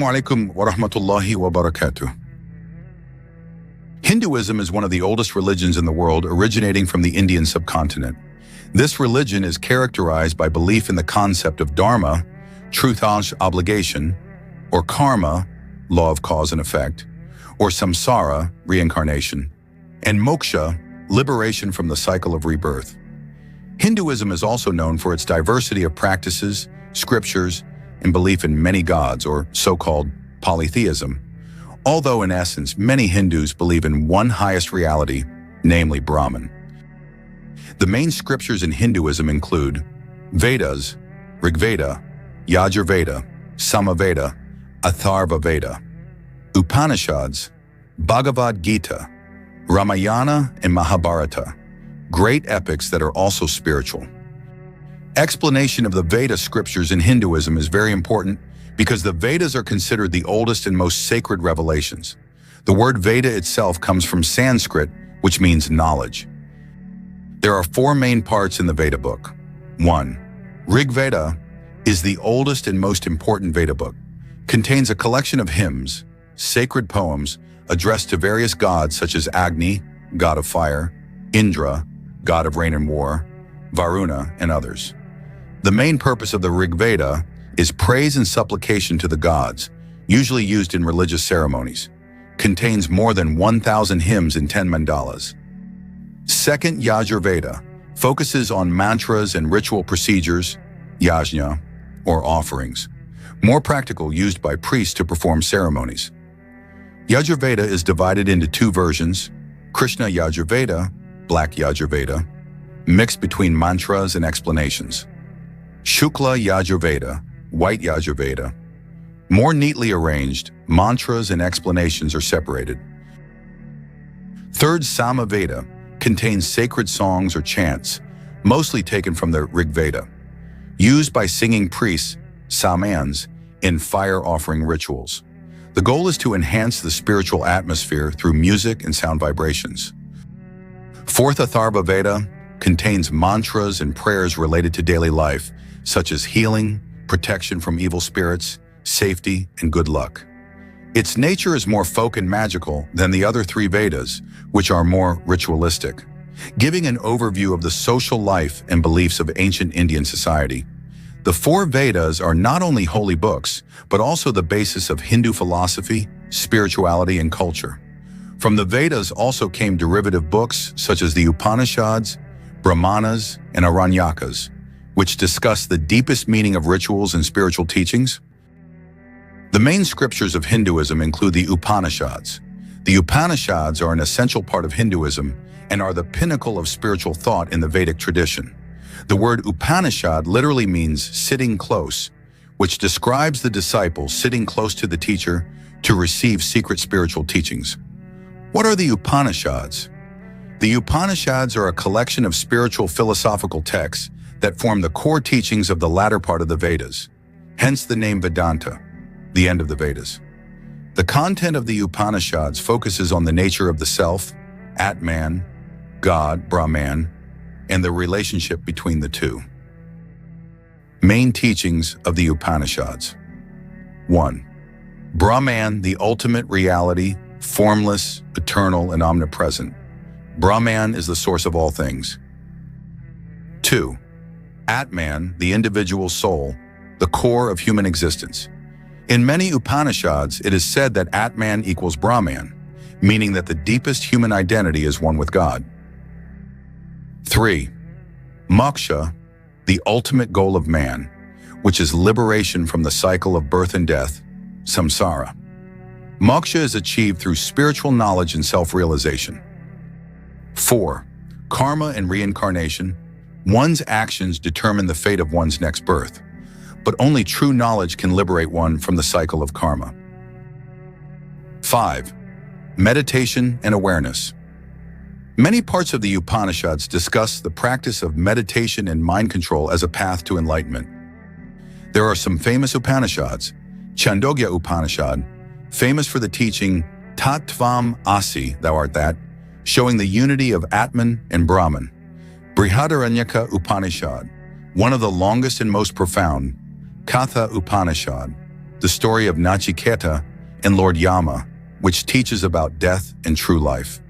alaikum wa rahmatullahi wa barakatuh. Hinduism is one of the oldest religions in the world, originating from the Indian subcontinent. This religion is characterized by belief in the concept of Dharma, truth, obligation, or karma, law of cause and effect, or Samsara, reincarnation, and Moksha, liberation from the cycle of rebirth. Hinduism is also known for its diversity of practices, scriptures, and belief in many gods, or so-called polytheism, although in essence many Hindus believe in one highest reality, namely Brahman. The main scriptures in Hinduism include Vedas, Rigveda, Yajurveda, Samaveda, Atharva Veda, Upanishads, Bhagavad Gita, Ramayana, and Mahabharata, great epics that are also spiritual. Explanation of the Veda scriptures in Hinduism is very important because the Vedas are considered the oldest and most sacred revelations. The word Veda itself comes from Sanskrit, which means knowledge. There are four main parts in the Veda book. 1. Rigveda is the oldest and most important Veda book. Contains a collection of hymns, sacred poems, addressed to various gods such as Agni, god of fire, Indra, god of rain and war, Varuna, and others. The main purpose of the Rigveda is praise and supplication to the gods, usually used in religious ceremonies. Contains more than 1,000 hymns in 10 mandalas. Second, Yajurveda focuses on mantras and ritual procedures, yajna, or offerings, more practical, used by priests to perform ceremonies. Yajurveda is divided into two versions, Krishna Yajurveda, Black Yajurveda, mixed between mantras and explanations. Shukla Yajurveda, White Yajurveda. More neatly arranged, mantras and explanations are separated. Third, Samaveda contains sacred songs or chants, mostly taken from the Rigveda, used by singing priests, samans, in fire offering rituals. The goal is to enhance the spiritual atmosphere through music and sound vibrations. Fourth, Atharva Veda contains mantras and prayers related to daily life, such as healing, protection from evil spirits, safety, and good luck. Its nature is more folk and magical than the other three Vedas, which are more ritualistic, giving an overview of the social life and beliefs of ancient Indian society. The four Vedas are not only holy books, but also the basis of Hindu philosophy, spirituality, and culture. From the Vedas also came derivative books such as the Upanishads, Brahmanas, and Aranyakas, which discuss the deepest meaning of rituals and spiritual teachings. The main scriptures of Hinduism include the Upanishads. The Upanishads are an essential part of Hinduism and are the pinnacle of spiritual thought in the Vedic tradition. The word Upanishad literally means sitting close, which describes the disciple sitting close to the teacher to receive secret spiritual teachings. What are the Upanishads? The Upanishads are a collection of spiritual philosophical texts that form the core teachings of the latter part of the Vedas, hence the name Vedanta, the end of the Vedas. The content of the Upanishads focuses on the nature of the self, Atman, God, Brahman, and the relationship between the two. Main teachings of the Upanishads. 1. Brahman, the ultimate reality, formless, eternal, and omnipresent. Brahman is the source of all things. 2. Atman, the individual soul, the core of human existence. In many Upanishads, it is said that Atman equals Brahman, meaning that the deepest human identity is one with God. 3. Moksha, the ultimate goal of man, which is liberation from the cycle of birth and death, Samsara. Moksha is achieved through spiritual knowledge and self-realization. 4. Karma and reincarnation. One's actions determine the fate of one's next birth, but only true knowledge can liberate one from the cycle of karma. 5. Meditation and awareness. Many parts of the Upanishads discuss the practice of meditation and mind control as a path to enlightenment. There are some famous Upanishads. Chandogya Upanishad, famous for the teaching Tat Tvam Asi, thou art that, showing the unity of Atman and Brahman. Brihadaranyaka Upanishad, one of the longest and most profound, Katha Upanishad, the story of Nachiketa and Lord Yama, which teaches about death and true life.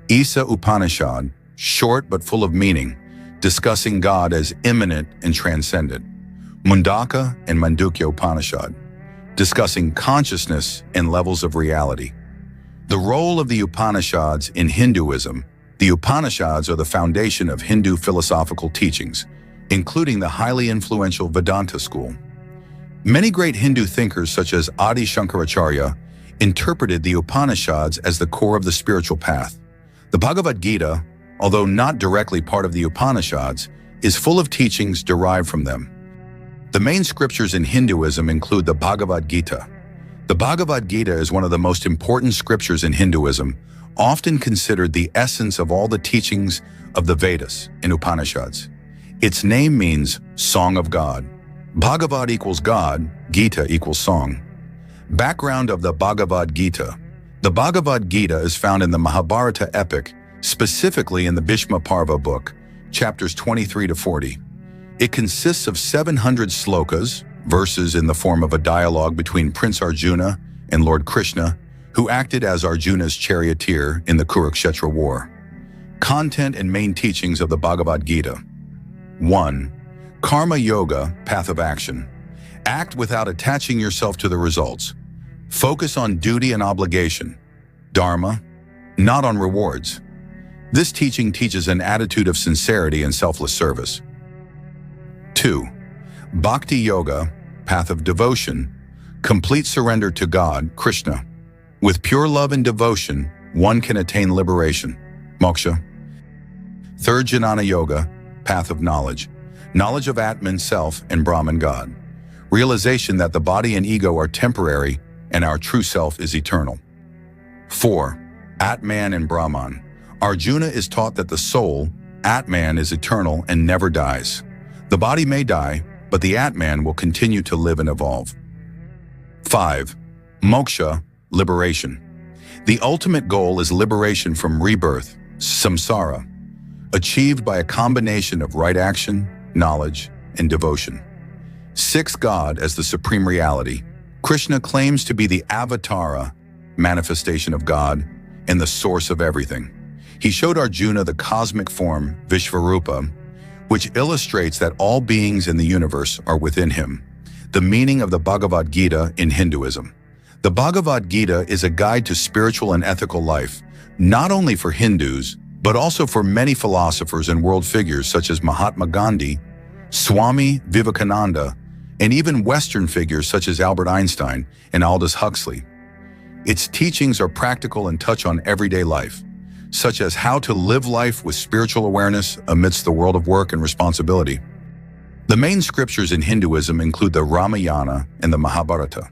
Isa Upanishad, short but full of meaning, discussing God as immanent and transcendent. Mundaka and Mandukya Upanishad, discussing consciousness and levels of reality. The role of the Upanishads in Hinduism. The Upanishads are the foundation of Hindu philosophical teachings, including the highly influential Vedanta school. Many great Hindu thinkers such as Adi Shankaracharya interpreted the Upanishads as the core of the spiritual path. The Bhagavad Gita, although not directly part of the Upanishads, is full of teachings derived from them. The main scriptures in Hinduism include the Bhagavad Gita. The Bhagavad Gita is one of the most important scriptures in Hinduism, often considered the essence of all the teachings of the Vedas and Upanishads. Its name means Song of God. Bhagavad equals God, Gita equals song. Background of the Bhagavad Gita. The Bhagavad Gita is found in the Mahabharata epic, specifically in the Bhishma Parva book, chapters 23 to 40. It consists of 700 slokas, verses in the form of a dialogue between Prince Arjuna and Lord Krishna, who acted as Arjuna's charioteer in the Kurukshetra war. Content and main teachings of the Bhagavad Gita. 1. Karma Yoga, path of action. Act without attaching yourself to the results. Focus on duty and obligation. Dharma, not on rewards. This teaching teaches an attitude of sincerity and selfless service. 2. Bhakti Yoga, path of devotion. Complete surrender to God, Krishna. With pure love and devotion, one can attain liberation. Moksha. 3. Jnana Yoga, path of knowledge. Knowledge of Atman, self, and Brahman, God. Realization that the body and ego are temporary and our true self is eternal. 4. Atman and Brahman. Arjuna is taught that the soul, Atman, is eternal and never dies. The body may die, but the Atman will continue to live and evolve. 5. Moksha, liberation. The ultimate goal is liberation from rebirth, Samsara, achieved by a combination of right action, knowledge, and devotion. 6. God as the supreme reality. Krishna claims to be the avatara, manifestation of God, and the source of everything. He showed Arjuna the cosmic form, Vishvarupa, which illustrates that all beings in the universe are within him. The meaning of the Bhagavad Gita in Hinduism. The Bhagavad Gita is a guide to spiritual and ethical life, not only for Hindus, but also for many philosophers and world figures such as Mahatma Gandhi, Swami Vivekananda, and even Western figures such as Albert Einstein and Aldous Huxley. Its teachings are practical and touch on everyday life, such as how to live life with spiritual awareness amidst the world of work and responsibility. The main scriptures in Hinduism include the Ramayana and the Mahabharata.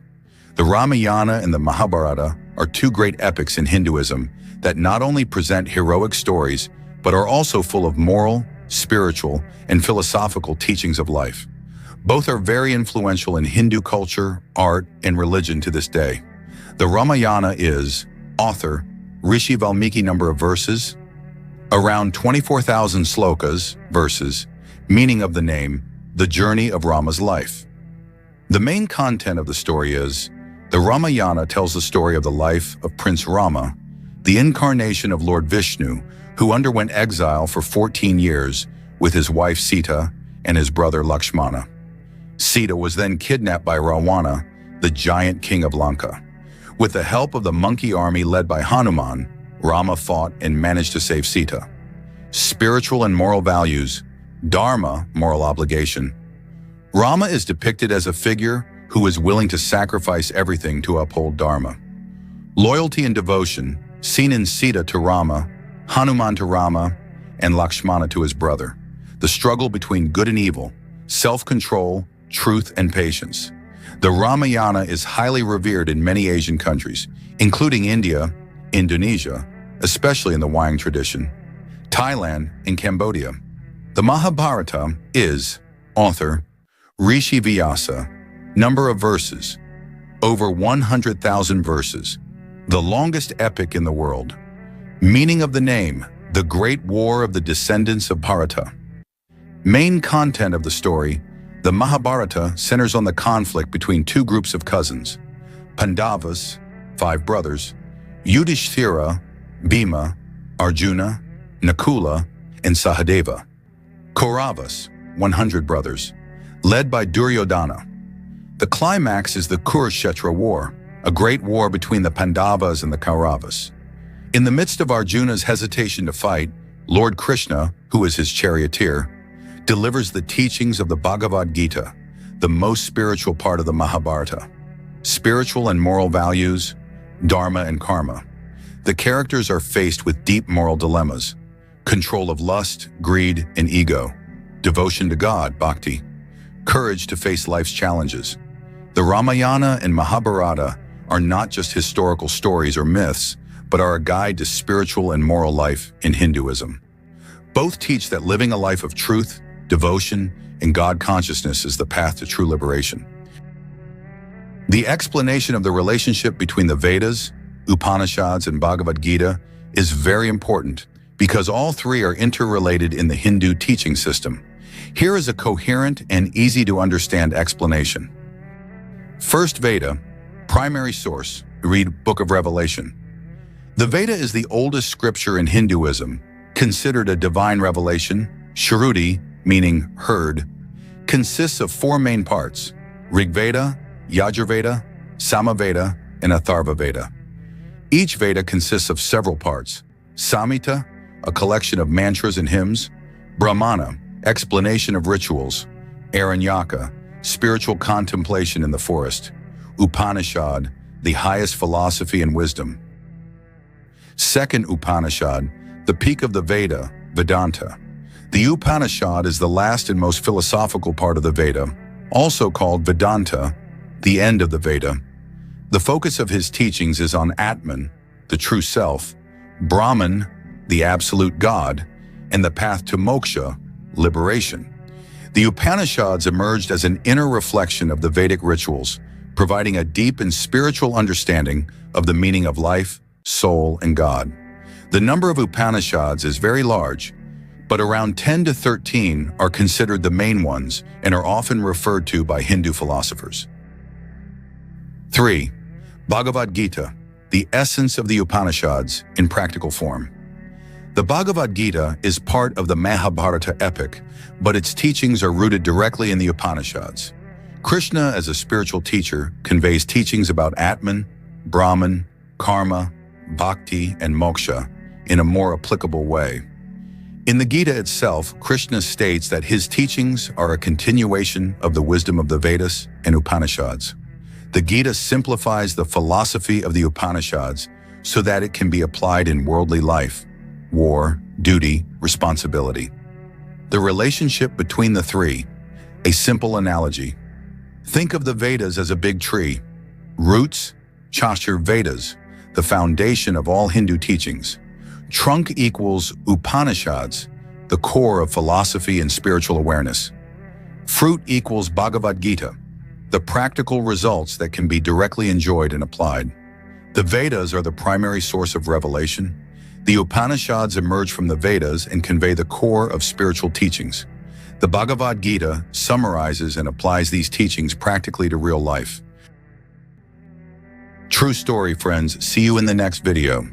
The Ramayana and the Mahabharata are two great epics in Hinduism that not only present heroic stories, but are also full of moral, spiritual, and philosophical teachings of life. Both are very influential in Hindu culture, art, and religion to this day. The Ramayana is, author, Rishi Valmiki. Number of verses, around 24,000 slokas, verses, meaning of the name, the journey of Rama's life. The main content of the story is, the Ramayana tells the story of the life of Prince Rama, the incarnation of Lord Vishnu, who underwent exile for 14 years with his wife Sita and his brother Lakshmana. Sita was then kidnapped by Ravana, the giant king of Lanka. With the help of the monkey army led by Hanuman, Rama fought and managed to save Sita. Spiritual and moral values. Dharma, moral obligation. Rama is depicted as a figure who is willing to sacrifice everything to uphold Dharma. Loyalty and devotion, seen in Sita to Rama, Hanuman to Rama, and Lakshmana to his brother. The struggle between good and evil, self-control, truth, and patience. The Ramayana is highly revered in many Asian countries, including India, Indonesia, especially in the Wayang tradition, Thailand, and Cambodia. The Mahabharata is, author, Rishi Vyasa. Number of verses, over 100,000 verses. The longest epic in the world. Meaning of the name, the Great War of the Descendants of Bharata. Main content of the story, The Mahabharata centers on the conflict between two groups of cousins, Pandavas, 5 brothers, Yudhishthira, Bhima, Arjuna, Nakula, and Sahadeva. Kauravas, 100 brothers, led by Duryodhana. The climax is the Kurukshetra War, a great war between the Pandavas and the Kauravas. In the midst of Arjuna's hesitation to fight, Lord Krishna, who is his charioteer, delivers the teachings of the Bhagavad Gita, the most spiritual part of the Mahabharata. Spiritual and moral values, Dharma and karma. The characters are faced with deep moral dilemmas: control of lust, greed, and ego; devotion to God, bhakti; courage to face life's challenges. The Ramayana and Mahabharata are not just historical stories or myths, but are a guide to spiritual and moral life in Hinduism. Both teach that living a life of truth, devotion, and God consciousness is the path to true liberation. The explanation of the relationship between the Vedas, Upanishads, and Bhagavad Gita is very important because all three are interrelated in the Hindu teaching system. Here is a coherent and easy-to-understand explanation. First Veda, primary source, read Book of Revelation. The Veda is the oldest scripture in Hinduism, considered a divine revelation. Shruti, meaning heard, consists of 4 main parts: Rigveda, Yajurveda, Samaveda, and Atharvaveda. Each Veda consists of several parts: Samhita, a collection of mantras and hymns; Brahmana, explanation of rituals; Aranyaka, spiritual contemplation in the forest; Upanishad, the highest philosophy and wisdom. Second Upanishad, the peak of the Veda, Vedanta. The Upanishad is the last and most philosophical part of the Veda, also called Vedanta, the end of the Veda. The focus of his teachings is on Atman, the true self; Brahman, the absolute God; and the path to Moksha, liberation. The Upanishads emerged as an inner reflection of the Vedic rituals, providing a deep and spiritual understanding of the meaning of life, soul, and God. The number of Upanishads is very large, but around 10 to 13 are considered the main ones and are often referred to by Hindu philosophers. 3. Bhagavad Gita, the essence of the Upanishads in practical form. The Bhagavad Gita is part of the Mahabharata epic, but its teachings are rooted directly in the Upanishads. Krishna, as a spiritual teacher, conveys teachings about Atman, Brahman, karma, bhakti, and moksha in a more applicable way. In the Gita itself, Krishna states that his teachings are a continuation of the wisdom of the Vedas and Upanishads. The Gita simplifies the philosophy of the Upanishads so that it can be applied in worldly life: war, duty, responsibility. The relationship between the three. A simple analogy. Think of the Vedas as a big tree. Roots, Chashur Vedas, the foundation of all Hindu teachings. Trunk equals Upanishads, the core of philosophy and spiritual awareness. Fruit equals Bhagavad Gita, the practical results that can be directly enjoyed and applied. The Vedas are the primary source of revelation. The Upanishads emerge from the Vedas and convey the core of spiritual teachings. The Bhagavad Gita summarizes and applies these teachings practically to real life. True story, friends. See you in the next video.